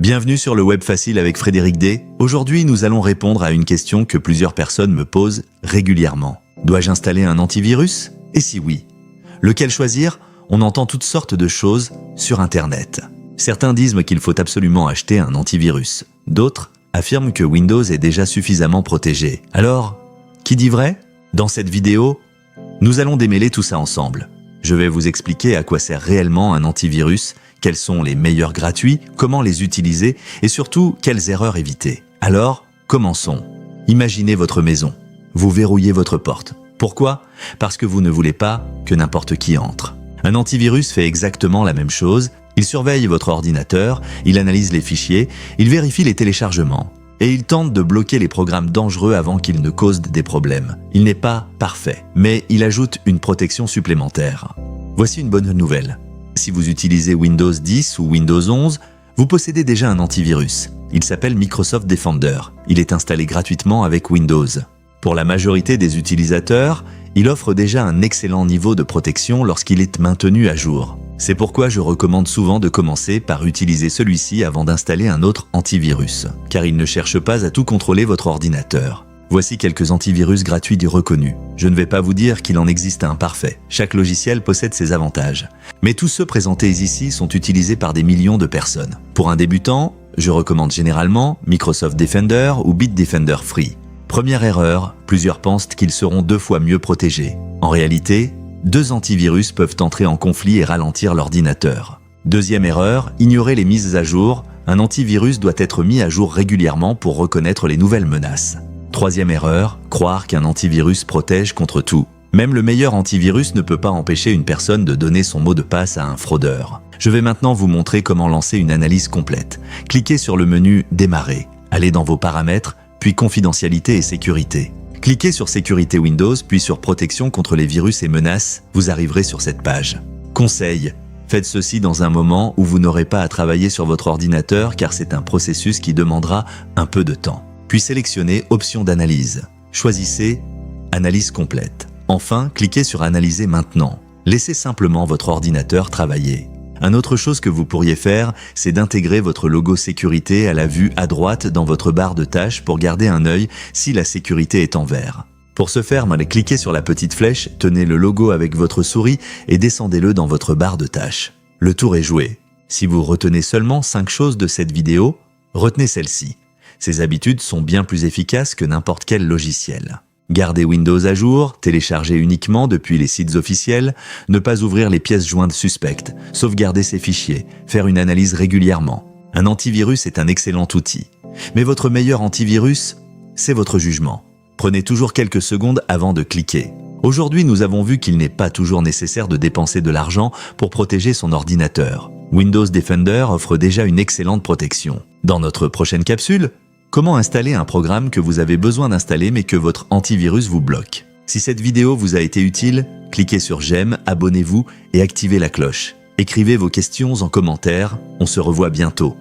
Bienvenue sur le Web Facile avec Frédéric D. Aujourd'hui, nous allons répondre à une question que plusieurs personnes me posent régulièrement. Dois-je installer un antivirus? Et si oui, lequel choisir? On entend toutes sortes de choses sur Internet. Certains disent qu'il faut absolument acheter un antivirus. D'autres affirment que Windows est déjà suffisamment protégé. Alors, qui dit vrai? Dans cette vidéo, nous allons démêler tout ça ensemble. Je vais vous expliquer à quoi sert réellement un antivirus, quels sont les meilleurs gratuits, comment les utiliser et surtout quelles erreurs éviter. Alors, commençons. Imaginez votre maison. Vous verrouillez votre porte. Pourquoi? Parce que vous ne voulez pas que n'importe qui entre. Un antivirus fait exactement la même chose. Il surveille votre ordinateur, il analyse les fichiers, il vérifie les téléchargements. Et il tente de bloquer les programmes dangereux avant qu'ils ne causent des problèmes. Il n'est pas parfait, mais il ajoute une protection supplémentaire. Voici une bonne nouvelle. Si vous utilisez Windows 10 ou Windows 11, vous possédez déjà un antivirus. Il s'appelle Microsoft Defender. Il est installé gratuitement avec Windows. Pour la majorité des utilisateurs, il offre déjà un excellent niveau de protection lorsqu'il est maintenu à jour. C'est pourquoi je recommande souvent de commencer par utiliser celui-ci avant d'installer un autre antivirus, car il ne cherche pas à tout contrôler votre ordinateur. Voici quelques antivirus gratuits du reconnu. Je ne vais pas vous dire qu'il en existe un parfait. Chaque logiciel possède ses avantages. Mais tous ceux présentés ici sont utilisés par des millions de personnes. Pour un débutant, je recommande généralement Microsoft Defender ou Bitdefender Free. Première erreur, plusieurs pensent qu'ils seront 2 fois mieux protégés. En réalité, 2 antivirus peuvent entrer en conflit et ralentir l'ordinateur. Deuxième erreur, ignorer les mises à jour. Un antivirus doit être mis à jour régulièrement pour reconnaître les nouvelles menaces. Troisième erreur, croire qu'un antivirus protège contre tout. Même le meilleur antivirus ne peut pas empêcher une personne de donner son mot de passe à un fraudeur. Je vais maintenant vous montrer comment lancer une analyse complète. Cliquez sur le menu « Démarrer ». Allez dans vos paramètres, puis « Confidentialité et sécurité ». Cliquez sur « Sécurité Windows », puis sur « Protection contre les virus et menaces ». Vous arriverez sur cette page. Conseil: faites ceci dans un moment où vous n'aurez pas à travailler sur votre ordinateur car c'est un processus qui demandera un peu de temps. Puis sélectionnez Options d'analyse. Choisissez Analyse complète. Enfin, cliquez sur Analyser maintenant. Laissez simplement votre ordinateur travailler. Une autre chose que vous pourriez faire, c'est d'intégrer votre logo sécurité à la vue à droite dans votre barre de tâches pour garder un œil si la sécurité est en vert. Pour ce faire, cliquez sur la petite flèche, tenez le logo avec votre souris et descendez-le dans votre barre de tâches. Le tour est joué. Si vous retenez seulement 5 choses de cette vidéo, retenez celle-ci. Ces habitudes sont bien plus efficaces que n'importe quel logiciel. Garder Windows à jour, télécharger uniquement depuis les sites officiels, ne pas ouvrir les pièces jointes suspectes, sauvegarder ses fichiers, faire une analyse régulièrement. Un antivirus est un excellent outil. Mais votre meilleur antivirus, c'est votre jugement. Prenez toujours quelques secondes avant de cliquer. Aujourd'hui, nous avons vu qu'il n'est pas toujours nécessaire de dépenser de l'argent pour protéger son ordinateur. Windows Defender offre déjà une excellente protection. Dans notre prochaine capsule, comment installer un programme que vous avez besoin d'installer mais que votre antivirus vous bloque. Si cette vidéo vous a été utile, cliquez sur j'aime, abonnez-vous et activez la cloche. Écrivez vos questions en commentaire, on se revoit bientôt.